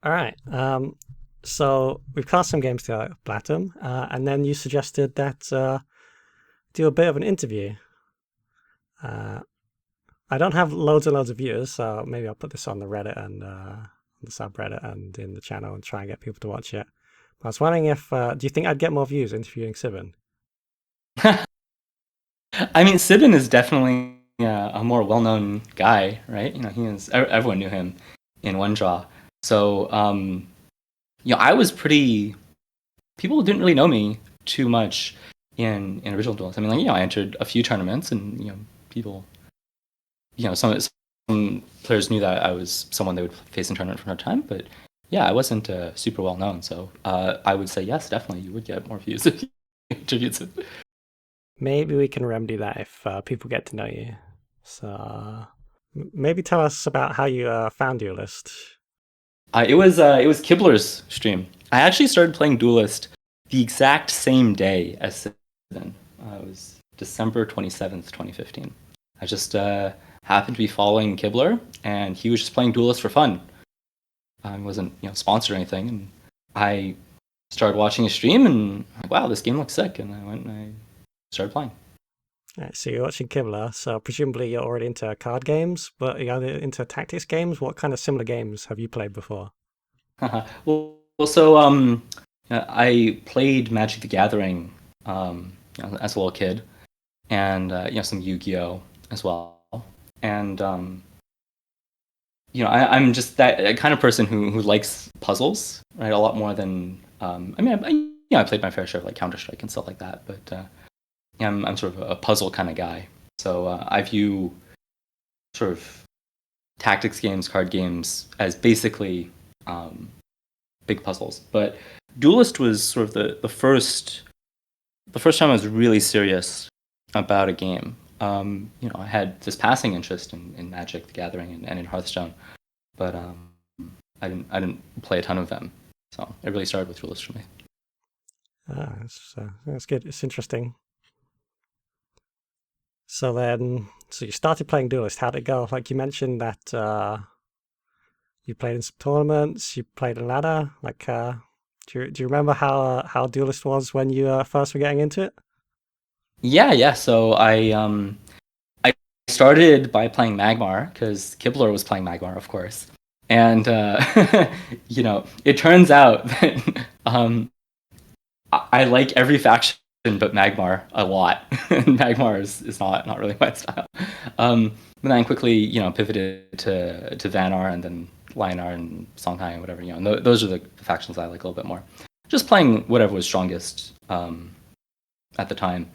All right. So we've cast some games to Blatm, and then you suggested that do a bit of an interview. Uh, I don't have loads and loads of viewers, so maybe I'll put this on the Reddit and the subreddit and in the channel and try and get people to watch it. But I was wondering if do you think I'd get more views interviewing Sibin? I mean, Sibin is definitely a more well-known guy, right? Everyone knew him in One Draw. So, I was pretty. People didn't really know me too much in original duels. I mean, I entered a few tournaments, and people, some players knew that I was someone they would face in tournament from time to time. But yeah, I wasn't super well known. So I would say yes, definitely, you would get more views if you interviewed Sibin. Maybe we can remedy that if people get to know you. So maybe tell us about how you found Duelist. It was Kibler's stream. I actually started playing Duelist the exact same day as Citizen. It was December 27th, 2015. I just happened to be following Kibler, and he was just playing Duelist for fun. He wasn't sponsored or anything, and I started watching his stream, and like, wow, this game looks sick, and I went and I started playing. Right, so you're watching Kibler, so presumably you're already into card games, but you're into tactics games. What kind of similar games have you played before? I played Magic the Gathering as a little kid, and some Yu-Gi-Oh as well. And I'm just that kind of person who likes puzzles, right? A lot more than I played my fair share of like Counter Strike and stuff like that, but I'm sort of a puzzle kind of guy. So I view sort of tactics games, card games as basically big puzzles. But Duelist was sort of the first time I was really serious about a game. I had this passing interest in Magic the Gathering and in Hearthstone, but I didn't play a ton of them. So it really started with Duelist for me. That's good. It's interesting. So you started playing Duelist. How'd it go? Like you mentioned that you played in some tournaments, you played a ladder. Do you remember how Duelist was when you first were getting into it? Yeah. So I started by playing Magmar because Kibler was playing Magmar, of course, and it turns out that I like every faction but Magmar a lot. Magmar is not really my style. But then I quickly pivoted to Vanar and then Linar and Songhai and whatever. And those are the factions I like a little bit more. Just playing whatever was strongest at the time,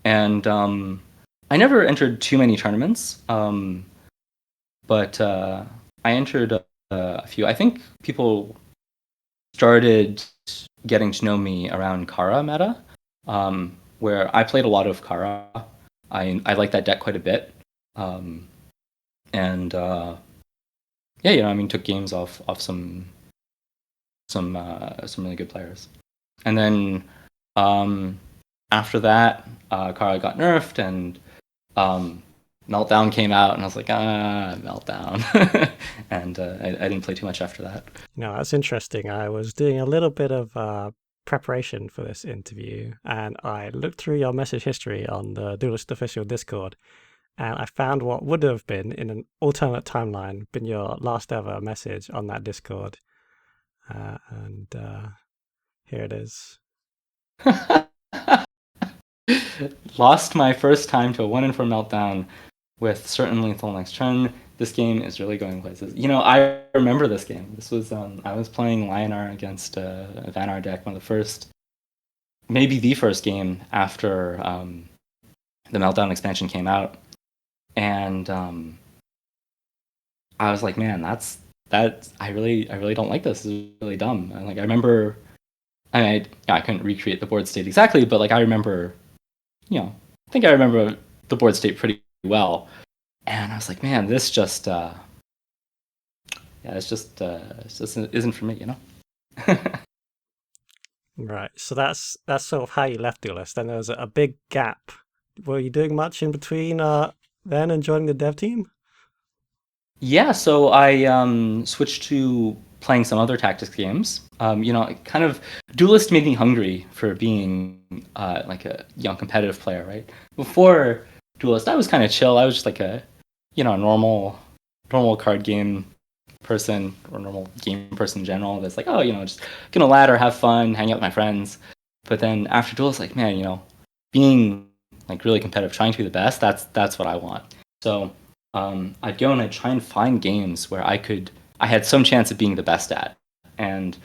and I never entered too many tournaments, but I entered a few. I think people started getting to know me around Kara meta, where I played a lot of Kara. I like that deck quite a bit, and yeah, took games off some really good players, and then after that, Kara got nerfed and Meltdown came out, and I was like, Meltdown, and I didn't play too much after that. That's interesting. I was doing a little bit of preparation for this interview, and I looked through your message history on the Duelist official Discord, and I found what would have been in an alternate timeline been your last ever message on that Discord, and here it is. Lost my first time to a 1-in-4 Meltdown with certain lethal next turn. This game is really going places. I remember this game. This was I was playing Lionar against a Vanar deck, one of the first, maybe the first game after the Meltdown expansion came out, and I was like, man, that I really don't like this. This is really dumb. And I remember, I couldn't recreate the board state exactly, but I remember, I think I remember the board state pretty well. And I was like, man, this just, it just isn't for me. Right. So that's sort of how you left Duelist. Then there was a big gap. Were you doing much in between then and joining the dev team? Yeah, so I switched to playing some other tactics games. Kind of Duelist made me hungry for being like a young competitive player, right? Before Duelist, I was kind of chill. I was just like a normal card game person or normal game person in general. That's like, just gonna ladder, have fun, hang out with my friends. But then after Duelist, like, man, being like really competitive, trying to be the best, that's what I want. So I'd go and I'd try and find games where I had some chance of being the best at. And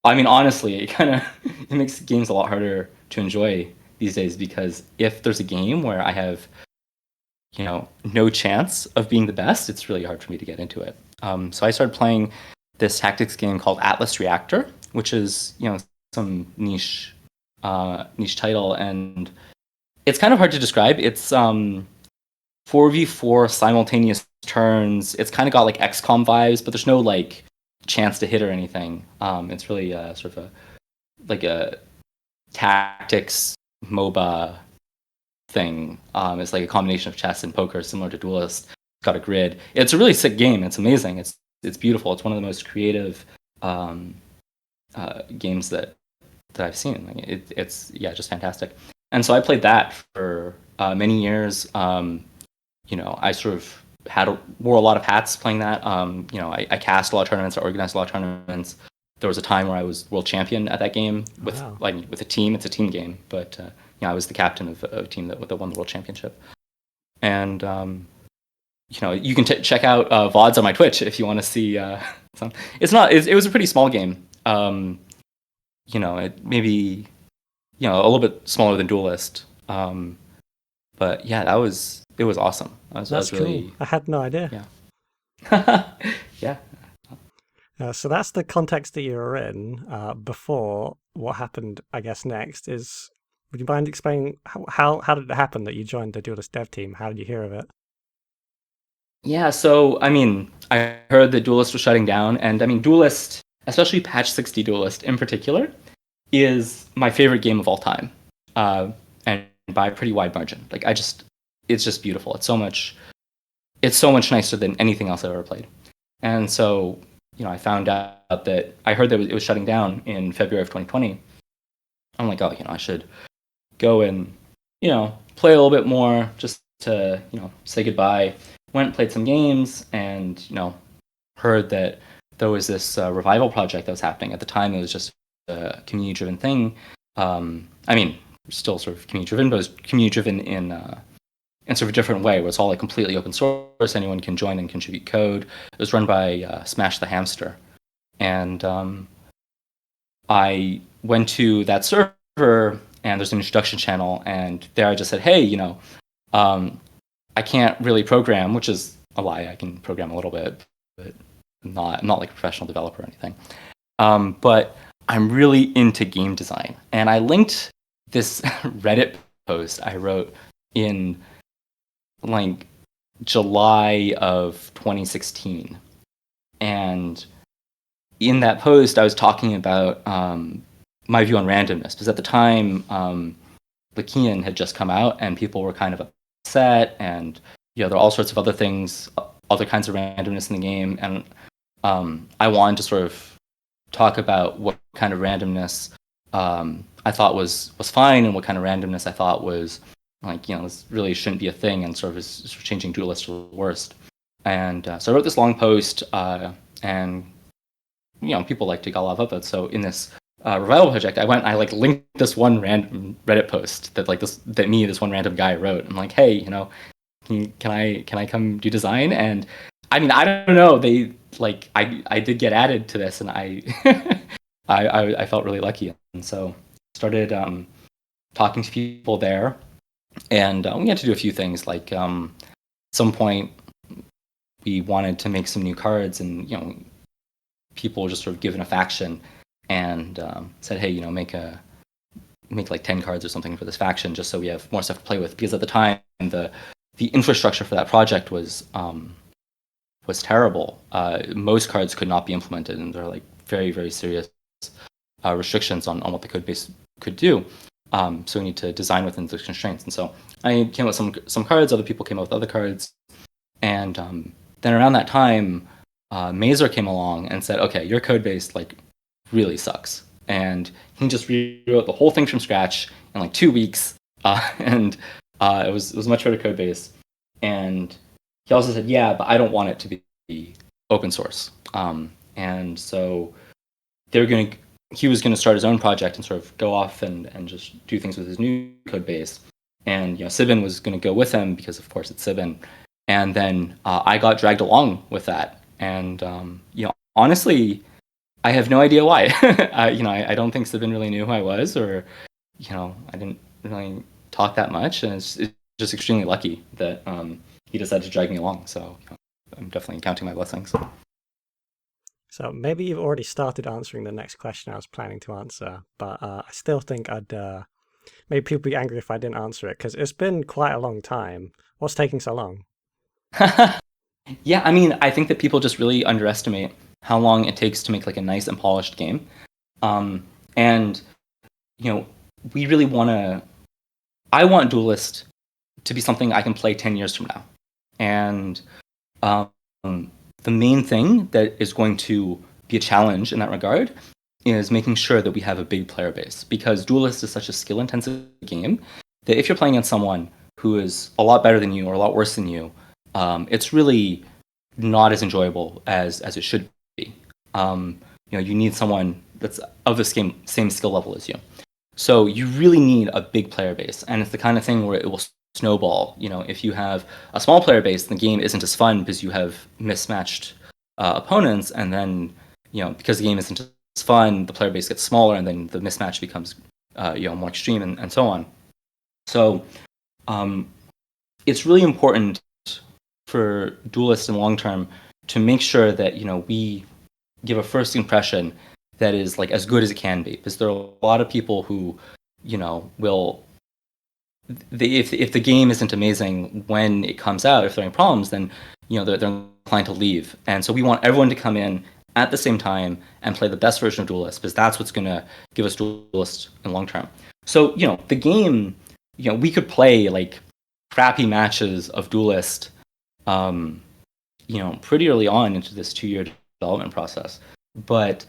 I mean, honestly, it makes games a lot harder to enjoy these days, because if there's a game where I have, no chance of being the best, it's really hard for me to get into it. So I started playing this tactics game called Atlas Reactor, which is, some niche title, and it's kind of hard to describe. It's 4v4 simultaneous turns. It's kind of got like XCOM vibes, but there's no like chance to hit or anything. It's really sort of a tactics MOBA thing. It's like a combination of chess and poker, similar to Duelist. It's got a grid. It's a really sick game. It's amazing. It's beautiful. It's one of the most creative games that I've seen. Like it's just fantastic. And so I played that for many years. I sort of wore a lot of hats playing that. I cast a lot of tournaments, I organized a lot of tournaments. There was a time where I was world champion at that game with a team. It's a team game, but I was the captain of a team that won the world championship. And you can check out VODs on my Twitch if you want to see some. It was a pretty small game. It maybe a little bit smaller than Duelist. But yeah, it was awesome. That's really cool. I had no idea. Yeah. Yeah. So that's the context that you were in before. What happened, I guess, next is, would you mind explaining how did it happen that you joined the Duelist dev team? How did you hear of it? Yeah, so I mean, I heard that Duelist was shutting down, and I mean, Duelist, especially Patch 60 Duelist in particular, is my favorite game of all time, and by a pretty wide margin. Like it's just beautiful. It's so much nicer than anything else I've ever played. And so, I found out that I heard that it was shutting down in February of 2020. I'm like, I should go and, play a little bit more just to, say goodbye. Went and played some games and, heard that there was this revival project that was happening. At the time, it was just a community-driven thing. I mean, still sort of community-driven, but it was community-driven in sort of a different way, where it's all like completely open source. Anyone can join and contribute code. It was run by Smash the Hamster. And I went to that server, and there's an introduction channel, and there I just said, hey, I can't really program, which is a lie. I can program a little bit, but I'm not like a professional developer or anything. But I'm really into game design. And I linked this Reddit post I wrote in like July of 2016. And in that post, I was talking about my view on randomness, because at the time, Blatm had just come out, and people were kind of upset, and there are all sorts of other things, other kinds of randomness in the game, and I wanted to sort of talk about what kind of randomness I thought was fine, and what kind of randomness I thought was like, this really shouldn't be a thing, and sort of is changing Duelist to the worst. And so I wrote this long post, and people like to get a lot of upvotes. So in this revival project, I went, I like linked this one random Reddit post that this one random guy wrote. I'm like, hey, can I come do design? And I mean, I don't know. They like I did get added to this, and I I felt really lucky, and so started talking to people there, and we had to do a few things. Like some point, we wanted to make some new cards, and people were just sort of given a faction and said, hey, make like 10 cards or something for this faction, just so we have more stuff to play with. Because at the time, the infrastructure for that project was terrible. Most cards could not be implemented, and there are like very, very serious restrictions on what the code base could do. So we need to design within those constraints. And so I came up with some cards, other people came up with other cards. And then around that time, Mazer came along and said, okay, your code base like really sucks. And he just rewrote the whole thing from scratch in like 2 weeks. And it was much better code base. And he also said, yeah, but I don't want it to be open source. And so he was going to start his own project and sort of go off and just do things with his new code base. And Sibin was going to go with him because, of course, it's Sibin. And then I got dragged along with that. And honestly, I have no idea why. I don't think Sibin really knew who I was, or I didn't really talk that much, and it's just extremely lucky that he decided to drag me along. So I'm definitely counting my blessings. So maybe you've already started answering the next question I was planning to answer, but I still think I'd maybe people be angry if I didn't answer it, because it's been quite a long time. What's taking so long? Yeah, I mean, I think that people just really underestimate how long it takes to make like a nice and polished game. And we really I want Duleyst to be something I can play 10 years from now. And the main thing that is going to be a challenge in that regard is making sure that we have a big player base, because Duleyst is such a skill-intensive game that if you're playing against someone who is a lot better than you or a lot worse than you, it's really not as enjoyable as it should be. You need someone that's of the same skill level as you. So you really need a big player base, and it's the kind of thing where it will snowball. If you have a small player base, the game isn't as fun because you have mismatched opponents, and then because the game isn't as fun, the player base gets smaller, and then the mismatch becomes more extreme, and so on. So it's really important for Duleyst in the long term to make sure that we give a first impression that is like as good as it can be, because there are a lot of people who will, if the game isn't amazing when it comes out, if there are any problems, then they're inclined to leave. And so we want everyone to come in at the same time and play the best version of Duleyst, because that's what's going to give us Duleyst in long term. So the game, we could play like crappy matches of Duleyst pretty early on into this 2-year development process, but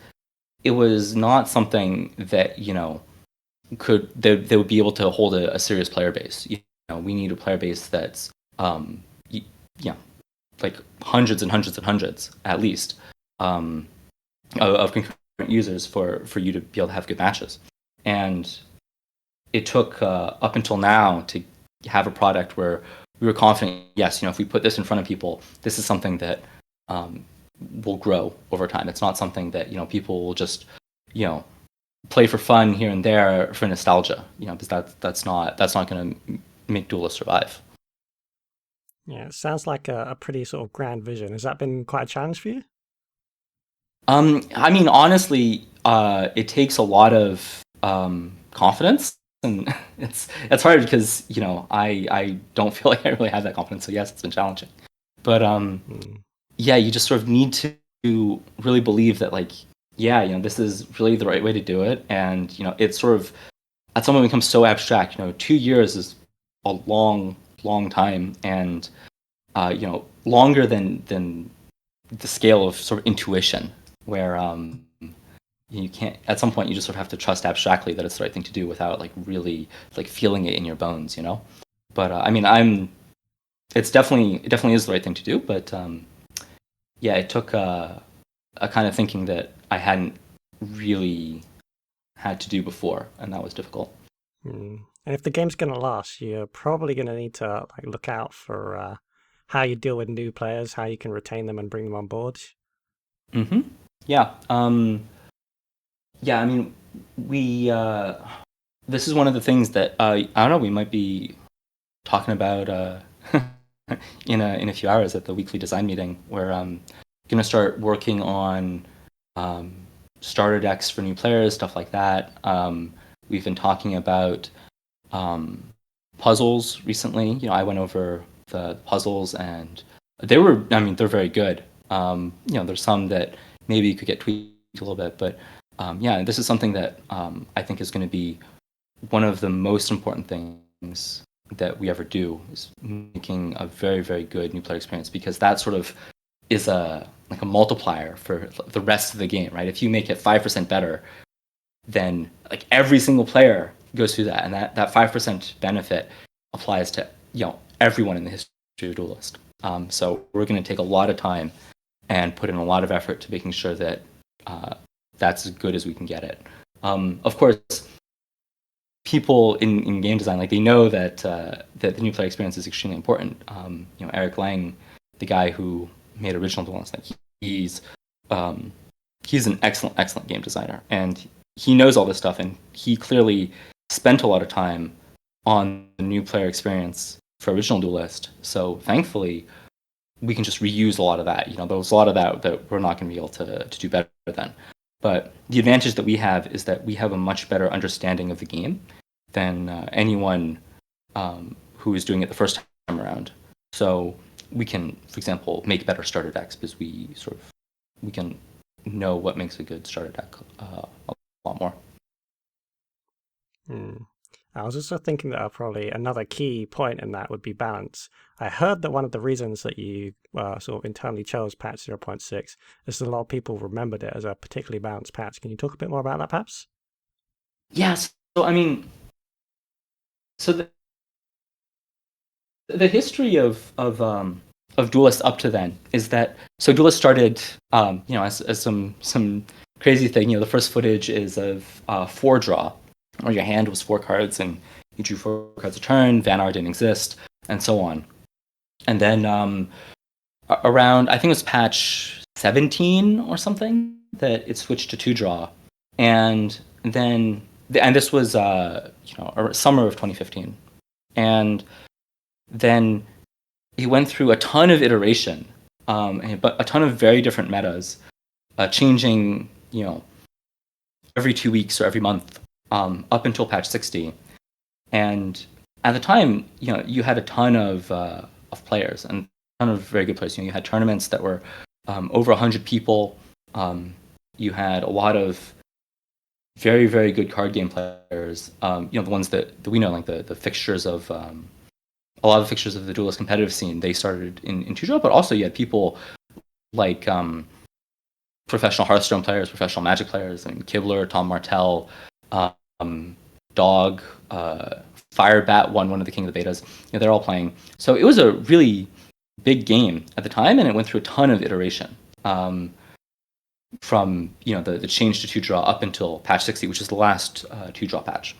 it was not something that they would be able to hold a serious player base. We need a player base that's like hundreds and hundreds and hundreds at least of concurrent users for you to be able to have good matches. And it took up until now to have a product where we were confident, yes, if we put this in front of people, this is something that will grow over time. It's not something that people will just play for fun here and there for nostalgia. Because that's not going to make Duleyst survive. Yeah, it sounds like a pretty sort of grand vision. Has that been quite a challenge for you? I mean, honestly, it takes a lot of confidence, and it's hard because I don't feel like I really have that confidence. So yes, it's been challenging, but yeah, you just sort of need to really believe that this is really the right way to do it, and it's sort of at some point becomes so abstract. 2 years is a long time, and longer than the scale of sort of intuition, where you can't, at some point you just sort of have to trust abstractly that it's the right thing to do without really feeling it in your bones, But I mean, it definitely is the right thing to do, but yeah, it took a kind of thinking that I hadn't really had to do before, and that was difficult. And if the game's going to last, you're probably going to need to look out for how you deal with new players, how you can retain them and bring them on board. Mm-hmm. Yeah. Yeah, I mean, we this is one of the things that I don't know, we might be talking about in a few hours at the weekly design meeting, where I'm gonna start working on starter decks for new players, stuff like that. We've been talking about puzzles recently. I went over the puzzles, and they're very good. There's some that maybe you could get tweaked a little bit, but yeah, this is something that I think is going to be one of the most important things that we ever do, is making a very, very good new player experience, because that sort of is a like a multiplier for the rest of the game, right? If you make it 5% better, then like every single player goes through that, and that 5% benefit applies to everyone in the history of Duelist. So we're going to take a lot of time and put in a lot of effort to making sure that that's as good as we can get it. Of course, people in game design, like, they know that the new player experience is extremely important. Eric Lang, the guy who made original Duelist, like, he's an excellent game designer, and he knows all this stuff, and he clearly spent a lot of time on the new player experience for original Duelist. So thankfully, we can just reuse a lot of that. There was a lot of that we're not going to be able to do better than. But the advantage that we have is that we have a much better understanding of the game than anyone who is doing it the first time around. So we can, for example, make better starter decks because we can know what makes a good starter deck a lot more. I was also thinking that probably another key point in that would be balance. I heard that one of the reasons that you sort of internally chose patch 0.6 is that a lot of people remembered it as a particularly balanced patch. Can you talk a bit more about that, perhaps? Yes. So the history of Duelist up to then is that Duelist started as some crazy thing. The first footage is of 4 draw, where your hand was 4 cards and you drew 4 cards a turn. Vannar didn't exist, and so on. And then around, I think it was patch 17 or something, that it switched to 2 draw, and this was summer of 2015, and then he went through a ton of iteration, but a ton of very different metas, changing every 2 weeks or every month, up until patch 60. And at the time, you had a ton of players and a ton of very good players. You had tournaments that were over 100 people. You had a lot of very, very good card game players. The ones that we know, like the fixtures of a lot of the fixtures of the Duelist competitive scene, they started in 2-draw, but also you had people like professional Hearthstone players, professional Magic players, Kibler, Tom Martell, Dog, Firebat won one of the King of the Betas. They're all playing. So it was a really big game at the time, and it went through a ton of iteration. From the change to 2-draw up until patch 60, which is the last 2-draw patch.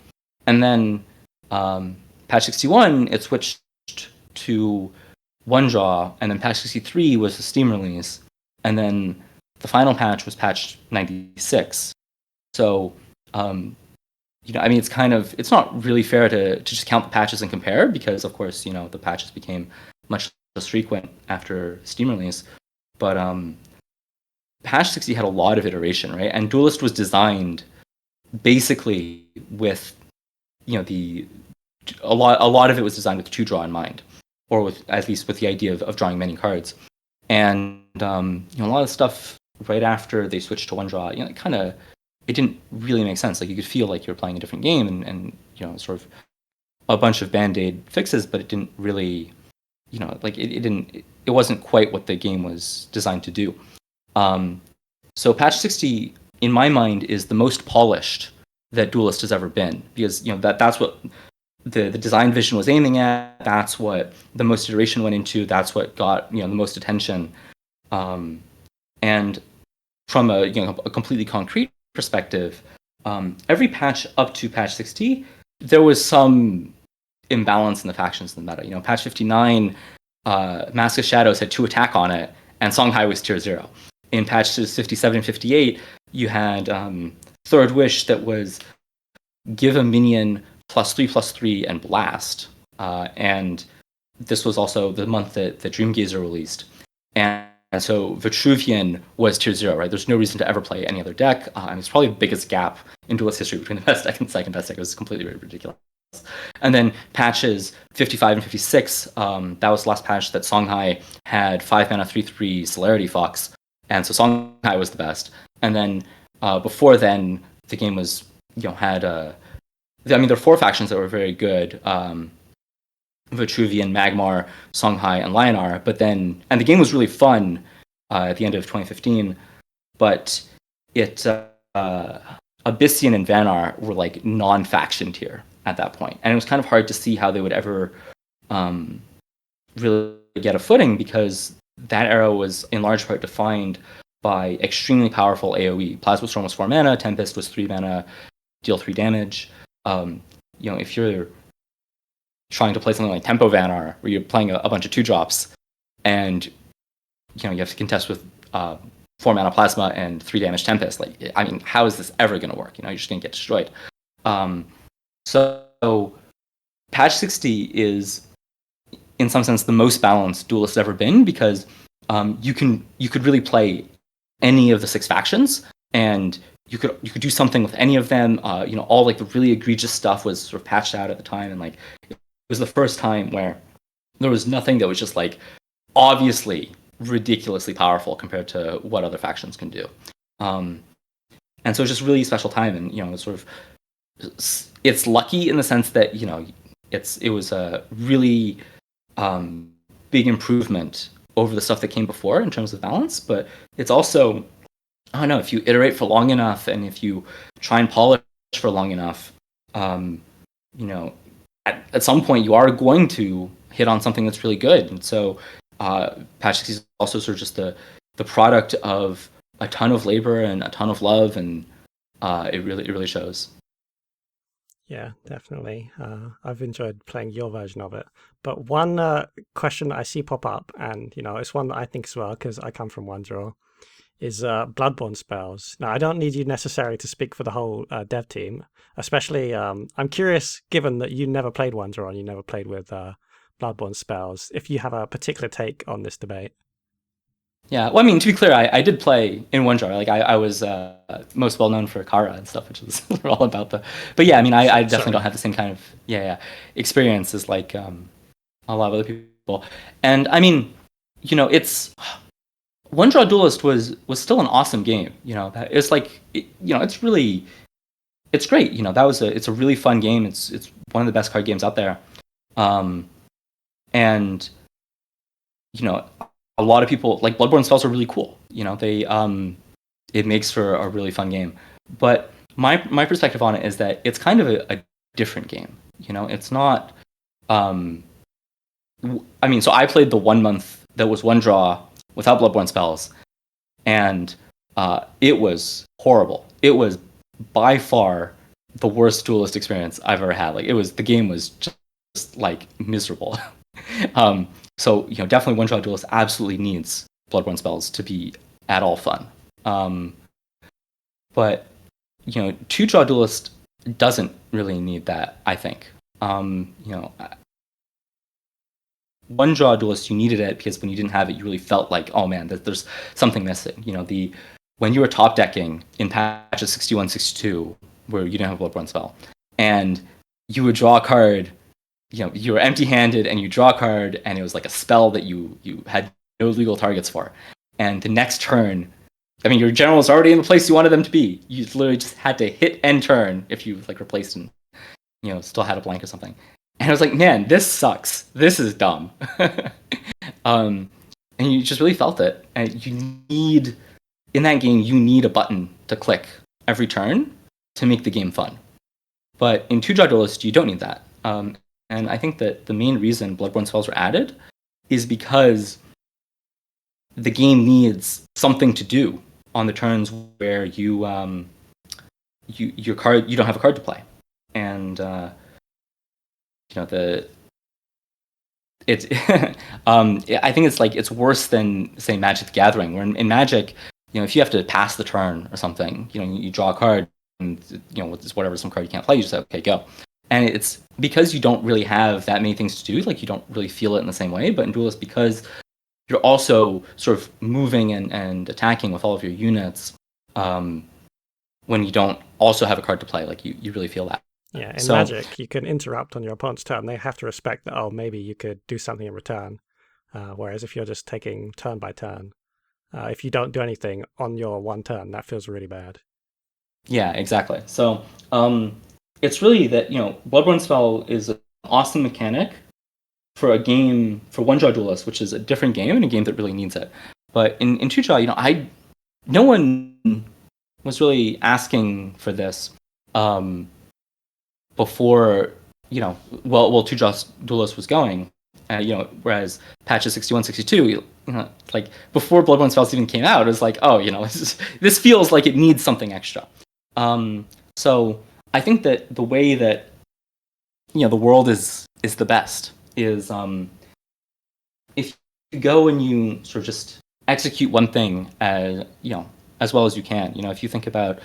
And then patch 61, it switched to 1-draw, and then patch 63 was the Steam release, and then the final patch was patch 96. So it's not really fair to just count the patches and compare, because of course the patches became much less frequent after Steam release. But patch 60 had a lot of iteration, right? And Duelist was designed basically with a lot of it was designed with 2-draw in mind, or at least with the idea of drawing many cards. And a lot of stuff right after they switched to 1-draw, it didn't really make sense. Like, you could feel like you were playing a different game, and sort of a bunch of band-aid fixes, but it didn't really, it wasn't quite what the game was designed to do. So patch 60, in my mind, is the most polished that Duelist has ever been, because that's what the design vision was aiming at. That's what the most iteration went into. That's what got the most attention. And from a completely concrete perspective, every patch up to patch 60, there was some imbalance in the factions in the meta. Patch 59, Mask of Shadows had 2 attack on it, and Songhai was tier 0. In patches 57 and 58, you had Third Wish that was give a minion +3/+3 and blast. And this was also the month that Dream Gazer released. And so Vitruvian was tier 0, right? There's no reason to ever play any other deck. It's probably the biggest gap in Duelist history between the best deck and the second best deck. It was completely ridiculous. And then patches 55 and 56, that was the last patch that Songhai had 5 mana 3/3 Celerity Fox. And so Songhai was the best. And then before then, the game was, had there are 4 factions that were very good. Vitruvian, Magmar, Songhai, and Lionar. But then, and the game was really fun at the end of 2015, but it Abyssian and Vanar were like non-faction tier at that point, and it was kind of hard to see how they would ever really get a footing, because that era was in large part defined by extremely powerful AoE. Plasma Storm was 4 mana, Tempest was 3 mana, deal 3 damage. If you're trying to play something like Tempo Vanar, where you're playing a bunch of 2-drops, and you have to contest with 4 mana Plasma and 3 damage Tempest, how is this ever going to work? You're just going to get destroyed. So patch 60 is, in some sense, the most balanced Duelist ever been, because you could really play any of the 6 factions, and you could do something with any of them. All like the really egregious stuff was sort of patched out at the time, and it was the first time where there was nothing that was just like obviously ridiculously powerful compared to what other factions can do. And so it's just really special time, and it's sort of, it's lucky in the sense that it was a really big improvement over the stuff that came before in terms of balance, but it's also, I don't know, if you iterate for long enough and if you try and polish for long enough, at some point you are going to hit on something that's really good. And so patch 60 is also sort of just the product of a ton of labor and a ton of love, and it really shows. Yeah, definitely. I've enjoyed playing your version of it. But one question that I see pop up, and it's one that I think as well, because I come from One Draw, is Bloodborn Spells. Now, I don't need you necessarily to speak for the whole dev team, especially I'm curious, given that you never played One Draw and you never played with Bloodborn Spells, if you have a particular take on this debate. Yeah, well, I mean, to be clear, I did play in One Draw. I was most well known for Kara and stuff, which is all about the. But yeah, I mean, I definitely don't have the same kind of experience as like a lot of other people. And I mean, it's One Draw Duelist was still an awesome game. It's like it's really, it's great. It's a really fun game. It's one of the best card games out there. And a lot of people like Bloodborne Spells are really cool. They it makes for a really fun game. But my perspective on it is that it's kind of a different game. It's not. So I played the 1 month that was One Draw without Bloodborne Spells, and it was horrible. It was by far the worst Duelist experience I've ever had. The game was just like miserable. So definitely One Draw Duelist absolutely needs Bloodborne Spells to be at all fun. But 2 Draw Duelist doesn't really need that, I think. One Draw Duelist, you needed it because when you didn't have it, you really felt like, oh man, there's something missing. When you were top decking in patches 61, 62, where you didn't have a Bloodborne spell, and you would draw a card, you were empty-handed and you draw a card, and it was like a spell that you had no legal targets for. And the next turn, your general was already in the place you wanted them to be. You literally just had to hit end turn if you replaced and still had a blank or something. And I was like, man, this sucks. This is dumb. And you just really felt it. And in that game, you need a button to click every turn to make the game fun. But in 2 Draw Duelist, you don't need that. And I think that the main reason Bloodborne Spells were added is because the game needs something to do on the turns where you don't have a card to play. And I think it's worse than, say, Magic the Gathering, where in Magic, if you have to pass the turn or something, you draw a card, and whatever, some card you can't play, you just say, okay, go. And it's because you don't really have that many things to do, you don't really feel it in the same way. But in Duelist, because you're also sort of moving and attacking with all of your units, when you don't also have a card to play, you really feel that. Yeah, in Magic, you can interrupt on your opponent's turn. They have to respect that, maybe you could do something in return. Whereas if you're just taking turn by turn, if you don't do anything on your one turn, that feels really bad. Yeah, exactly. So it's really that, Bloodborne Spell is an awesome mechanic for a game, for One Draw Duelist, which is a different game and a game that really needs it. But in two draw, no one was really asking for this before, two draw Duelist was going. Whereas patches 61, 62, like before Bloodborne Spells even came out, it was like, this feels like it needs something extra. So I think that the way that the world is the best is if you go and you sort of just execute one thing as well as you can. If you think about,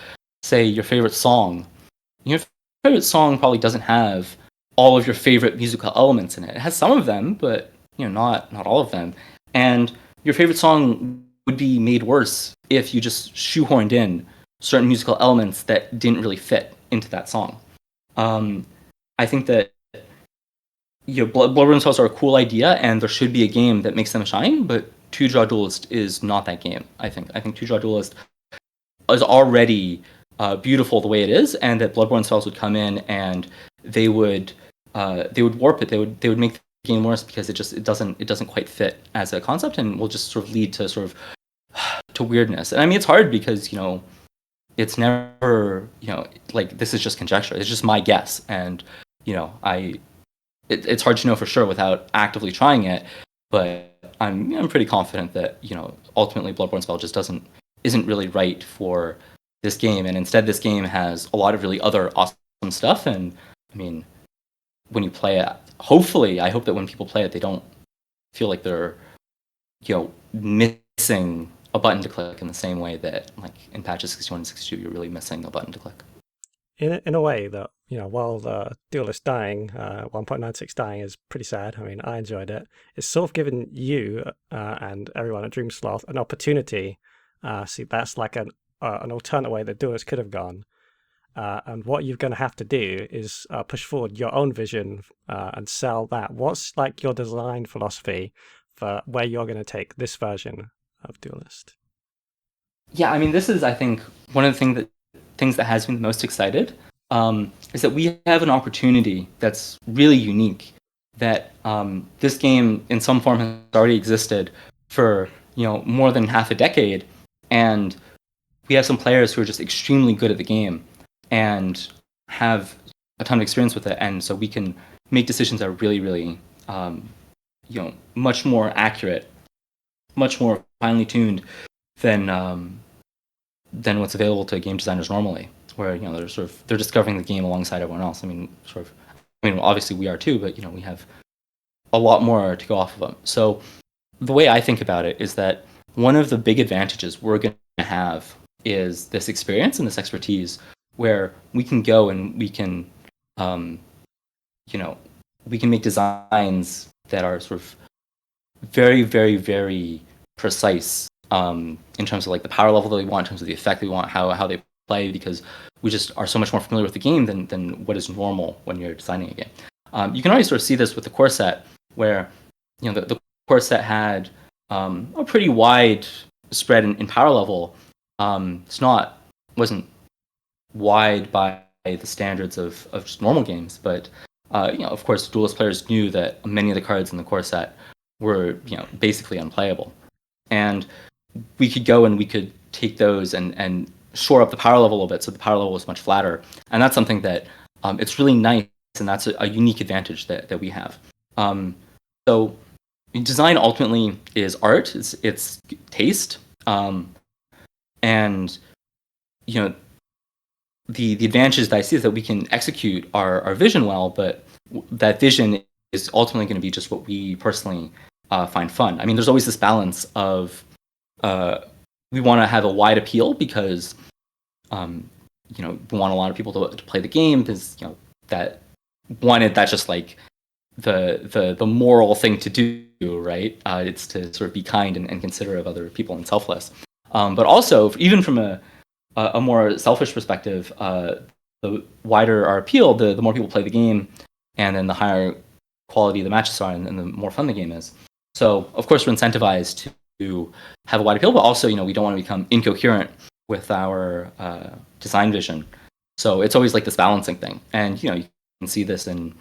say, your favorite song, your favorite song probably doesn't have all of your favorite musical elements in it. It has some of them, but not all of them. And your favorite song would be made worse if you just shoehorned in certain musical elements that didn't really fit into that song. I think that Bloodborne Spells are a cool idea, and there should be a game that makes them shine. But Two Draw Duelist is not that game. I think Two Draw Duelist is already beautiful the way it is, and that Bloodborne Spells would come in and they would warp it. They would make the game worse because it doesn't quite fit as a concept, and will just sort of lead to to weirdness. And I mean, it's hard because it's never like, this is just conjecture. It's just my guess, and it's hard to know for sure without actively trying it. But I'm pretty confident that ultimately Bloodborne Spell just isn't really right for this game, and instead this game has a lot of really other awesome stuff. And I mean, when you play it, hopefully, I hope that when people play it, they don't feel like they're missing a button to click in the same way that, like, in patches 61 and 62, you're really missing a button to click. In a way that, while the Duelist dying, 1.96 dying is pretty sad. I mean, I enjoyed it. It's sort of given you and everyone at Dream Sloth an opportunity. See, that's like an alternate way that Duelist could have gone. And what you're going to have to do is push forward your own vision and sell that. What's like your design philosophy for where you're going to take this version of Duelist? Yeah, I mean, this is, I think, one of the things that has me the most excited, is that we have an opportunity that's really unique, that this game in some form has already existed for more than half a decade, and we have some players who are just extremely good at the game and have a ton of experience with it, and so we can make decisions that are really, really much more accurate, much more finely tuned than what's available to game designers normally, where they're discovering the game alongside everyone else. I mean, obviously we are too, but we have a lot more to go off of them. So the way I think about it is that one of the big advantages we're going to have is this experience and this expertise, where we can go and we can we can make designs that are sort of very, very, very precise in terms of like the power level that we want, in terms of the effect we want, how they play, because we just are so much more familiar with the game than what is normal when you're designing a game. You can already sort of see this with the core set, where the core set had a pretty wide spread in power level. Wasn't wide by the standards of just normal games, but of course, Duelist players knew that many of the cards in the core set were basically unplayable, and we could go and we could take those and shore up the power level a little bit, so the power level was much flatter, and that's something that it's really nice, and that's a unique advantage that we have. So design ultimately is art, it's taste, and the advantages that I see is that we can execute our vision well, but that vision is ultimately going to be just what we personally find fun. I mean, there's always this balance of we want to have a wide appeal because we want a lot of people to play the game, because that's just like the moral thing to do, right? It's to sort of be kind and considerate of other people and selfless. But also, even from a more selfish perspective, the wider our appeal, the more people play the game, and then the higher quality the matches are, and the more fun the game is. So, of course, we're incentivized to have a wide appeal, but also, we don't want to become incoherent with our design vision. So it's always like this balancing thing. And, you can see this in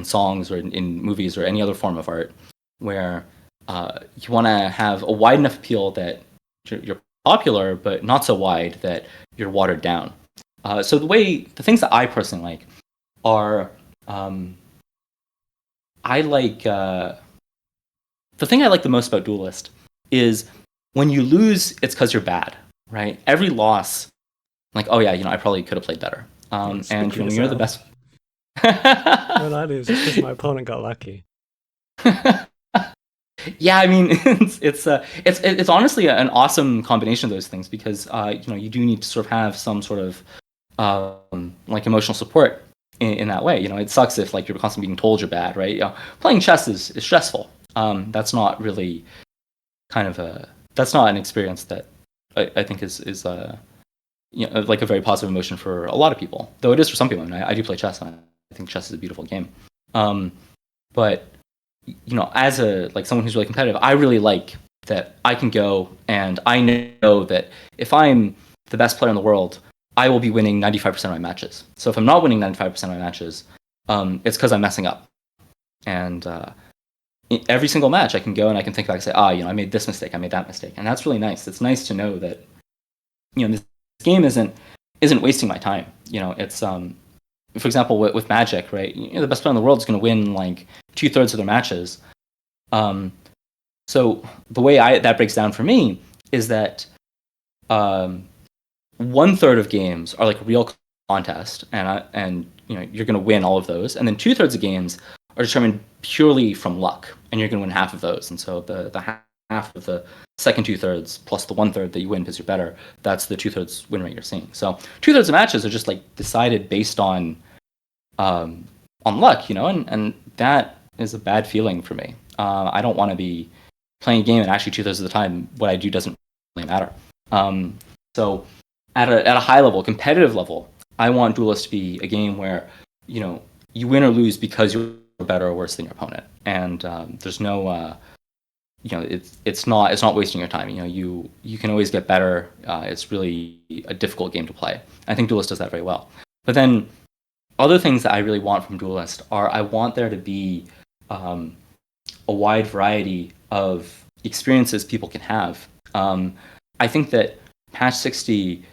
songs or in movies or any other form of art, where you want to have a wide enough appeal that you're popular, but not so wide that you're watered down. So the things that I personally like are, I like the thing I like the most about Duelist is when you lose, it's because you're bad, right? Every loss, like, oh yeah, I probably could have played better. And when you're the best. When I lose, it's because my opponent got lucky. Yeah, I mean, it's honestly an awesome combination of those things because you do need to sort of have some sort of like emotional support in that way. It sucks if like you're constantly being told you're bad, right? Playing chess is stressful. That's not really that's not an experience that I think is like a very positive emotion for a lot of people. Though it is for some people. I do play chess, and I think chess is a beautiful game. But as someone who's really competitive, I really like that I can go and I know that if I'm the best player in the world, I will be winning 95% of my matches. So if I'm not winning 95% of my matches, it's because I'm messing up. And every single match, I can go and I can think back and say, I made this mistake, I made that mistake, and that's really nice. It's nice to know that this game isn't wasting my time. It's for example with Magic, right? The best player in the world is going to win like 2/3 of their matches. So the way that breaks down for me is that 1/3 of games are like a real contest, and you're going to win all of those, and then 2/3 of games are determined purely from luck, and you're going to win half of those. And so the half of the second 2/3 plus the 1/3 that you win because you're better, that's the 2/3 win rate you're seeing. So 2/3 of matches are just like decided based on luck, and that is a bad feeling for me. I don't want to be playing a game and actually 2/3 of the time what I do doesn't really matter. So at a high level, competitive level, I want Duelist to be a game where you win or lose because you're better or worse than your opponent, and there's no it's not wasting your time. You can always get better. It's really a difficult game to play. I think Duelist does that very well. But then other things that I really want from Duelist are I want there to be a wide variety of experiences people can have. I think that patch 60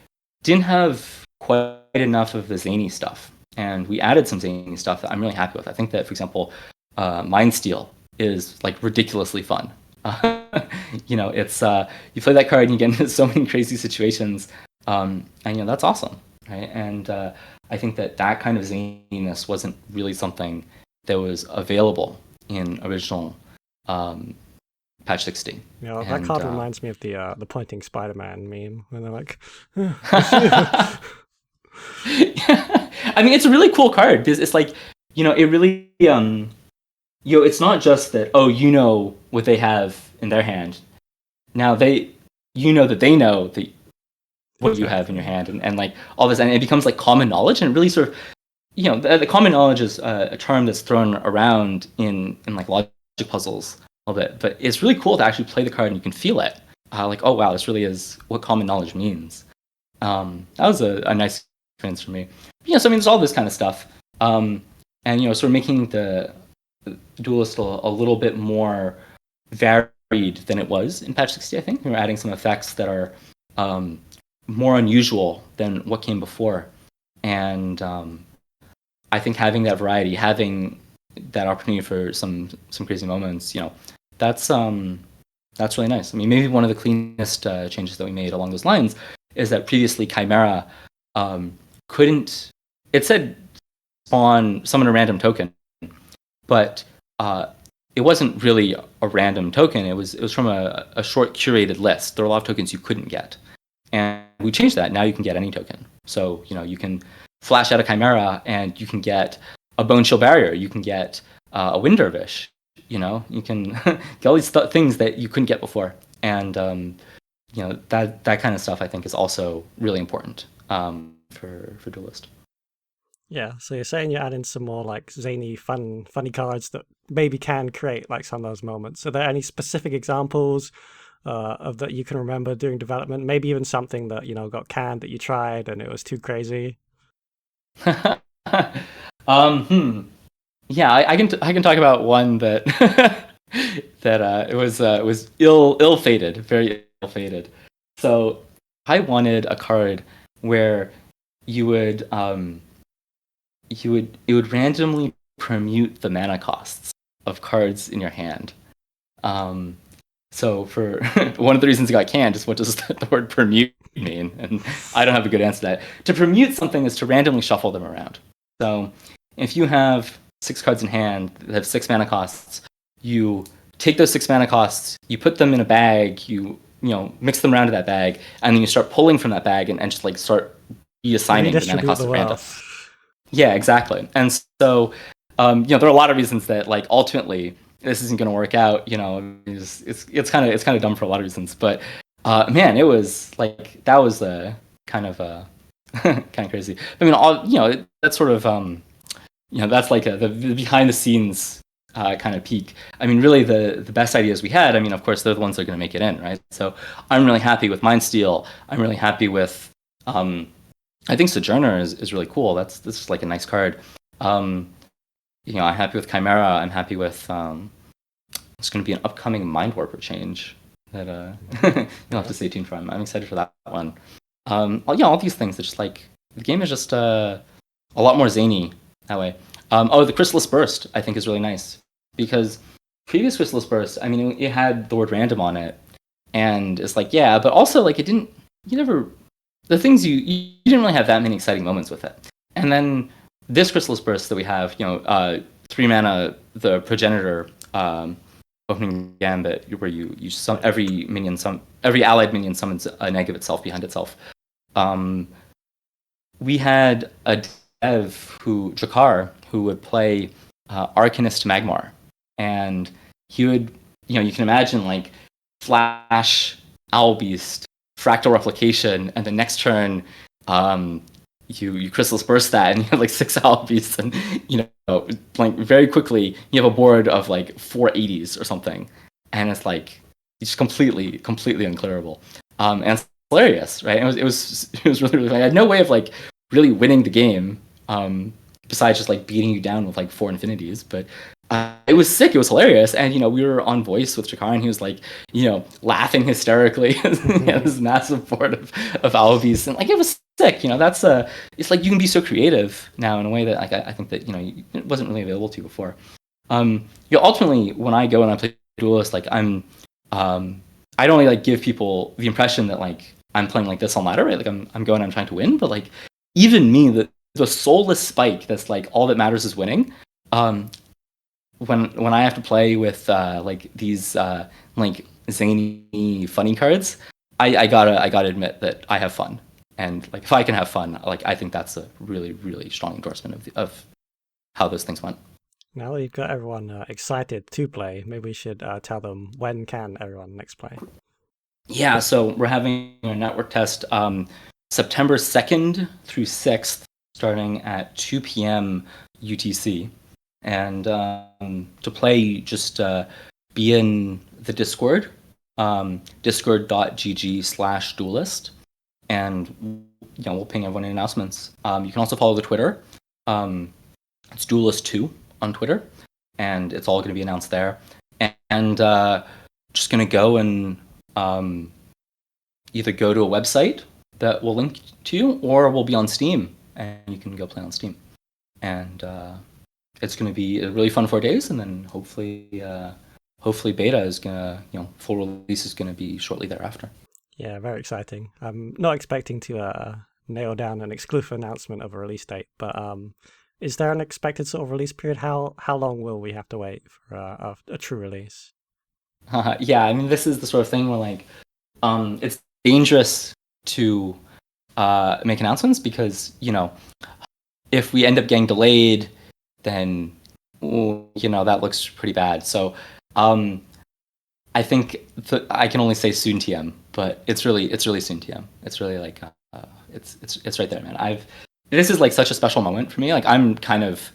didn't have quite enough of the zany stuff, and we added some zany stuff that I'm really happy with. I think that, for example, Mind Steal is like ridiculously fun. It's you play that card and you get into so many crazy situations, and that's awesome, right? And I think that kind of zaniness wasn't really something that was available in original patch 60. Yeah, that card reminds me of the pointing Spider-Man meme when they're like, I mean, it's a really cool card because it's like, it really, it's not just that, what they have in their hand. Now that they know that what you have in your hand, and like all this, and it becomes like common knowledge, and it really sort of, the common knowledge is a term that's thrown around in like logic puzzles a little bit, but it's really cool to actually play the card and you can feel it. Like, oh wow, this really is what common knowledge means. That was a nice experience for me. So I mean, there's all this kind of stuff, and sort of making the Duelist a little bit more varied than it was in patch 60. I think we're adding some effects that are more unusual than what came before, and I think having that variety, having that opportunity for some crazy moments, that's really nice. I mean, maybe one of the cleanest changes that we made along those lines is that previously Chimera couldn't. It said summon a random token, but it wasn't really a random token. It was from a short curated list. There were a lot of tokens you couldn't get, and we changed that. Now you can get any token. So you can flash out a Chimera and you can get a Bone Chill Barrier. You can get a Wind Dervish. You can get all these things that you couldn't get before, and that kind of stuff I think is also really important for Duelist. Yeah, so you're saying you're adding some more like zany, funny cards that maybe can create like some of those moments. Are there any specific examples of that you can remember during development? Maybe even something that got canned that you tried and it was too crazy. Yeah, I can talk about one that that it was ill fated, very ill fated. So I wanted a card where you would it would randomly permute the mana costs of cards in your hand. So for one of the reasons it got canned is what does the word permute mean? And I don't have a good answer to that. To permute something is to randomly shuffle them around. So if you have 6 cards in hand that have 6 mana costs, you take those 6 mana costs, you put them in a bag, you mix them around to that bag, and then you start pulling from that bag and just like start reassigning the mana costs at random. Yeah, exactly. And so there are a lot of reasons that like ultimately this isn't going to work out. It's kind of dumb for a lot of reasons. But man, it was like that was kind of kind of crazy. I mean, that's sort of that's like the behind the scenes kind of peak. I mean, really the best ideas we had. I mean, of course, they're the ones that are going to make it in, right? So I'm really happy with Mind Steel. I'm really happy with. I think Sojourner is really cool. This is like a nice card. I'm happy with Chimera. I'm happy with. It's going to be an upcoming Mind Warper change that you'll have to stay tuned for. I'm excited for that one. All these things. It's just like the game is just a lot more zany that way. The Chrysalis Burst I think is really nice because previous Chrysalis Burst, I mean, it had the word random on it, and it's like but also like it didn't. You never. The things you didn't really have that many exciting moments with it. And then this Chrysalis Burst that we have, 3 mana, the Progenitor opening gambit, where you every allied minion summons a neg of itself behind itself. We had a dev Jakar, who would play Arcanist Magmar, and he would, you can imagine like Flash, Owl Beast, Fractal Replication, and the next turn, you Chrysalis Burst that, and you have like 6 Owl Beasts, and like very quickly you have a board of like 4 80s or something, and it's like it's completely unclearable, and it's hilarious, right? It was really funny. I had no way of like really winning the game, besides just like beating you down with like 4 infinities, but. It was sick. It was hilarious, and we were on voice with Jakar, and he was like, laughing hysterically. He had this massive board of Owl Beasts, and like it was sick. That's it's like you can be so creative now in a way that like I think that it wasn't really available to you before. Ultimately, when I go and I play Duelyst, like I don't like give people the impression that like I'm playing like this all matter, right? Like I'm going, I'm trying to win, but like even me, the soulless spike that's like all that matters is winning. When I have to play with like these like zany funny cards, I gotta admit that I have fun, and like if I can have fun, like I think that's a really strong endorsement of how those things went. Now that you've got everyone excited to play, maybe we should tell them when can everyone next play. Yeah, so we're having a network test September 2nd through 6th, starting at 2 p.m. UTC. And to play, just be in the Discord, discord.gg/Duleyst, and we'll ping everyone in announcements. You can also follow the Twitter. It's Duleyst2 on Twitter, and it's all going to be announced there. And just going to go and either go to a website that we'll link to you, or we'll be on Steam, and you can go play on Steam. And it's going to be a really fun 4 days, and then hopefully beta is gonna, full release is gonna be shortly thereafter. Yeah, very exciting. I'm not expecting to nail down an exclusive announcement of a release date, but is there an expected sort of release period? How long will we have to wait for a true release? Yeah, I mean, this is the sort of thing where like it's dangerous to make announcements because if we end up getting delayed, then that looks pretty bad. So I think I can only say soon TM, but it's really soon TM. It's really like it's right there, man. This is like such a special moment for me. Like I'm kind of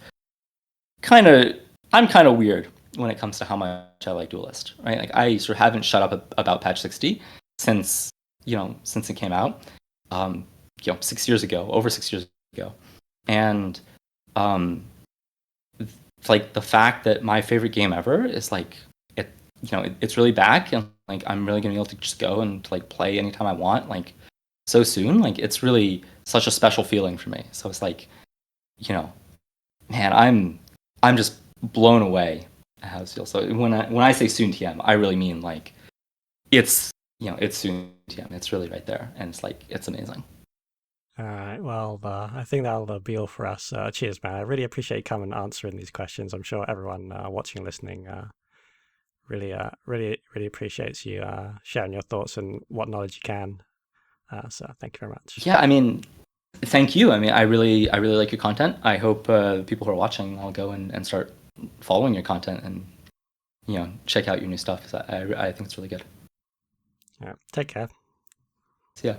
weird when it comes to how much I like Duleyst, right? Like I sort of haven't shut up about patch 60 since it came out, 6 years ago, over 6 years ago, and like the fact that my favorite game ever is like it's really back, and like I'm really gonna be able to just go and like play anytime I want, like so soon. Like it's really such a special feeling for me. So it's like, man, I'm just blown away at how this feels. So when I say soon TM, I really mean like it's it's soon TM. It's really right there, and it's like it's amazing. All right. Well, I think that'll be all for us. Cheers, man. I really appreciate you coming and answering these questions. I'm sure everyone watching and listening really appreciates you sharing your thoughts and what knowledge you can. So thank you very much. Yeah, I mean, thank you. I mean, I really like your content. I hope people who are watching all go and start following your content and check out your new stuff. 'Cause I think it's really good. Yeah. Take care. So yeah.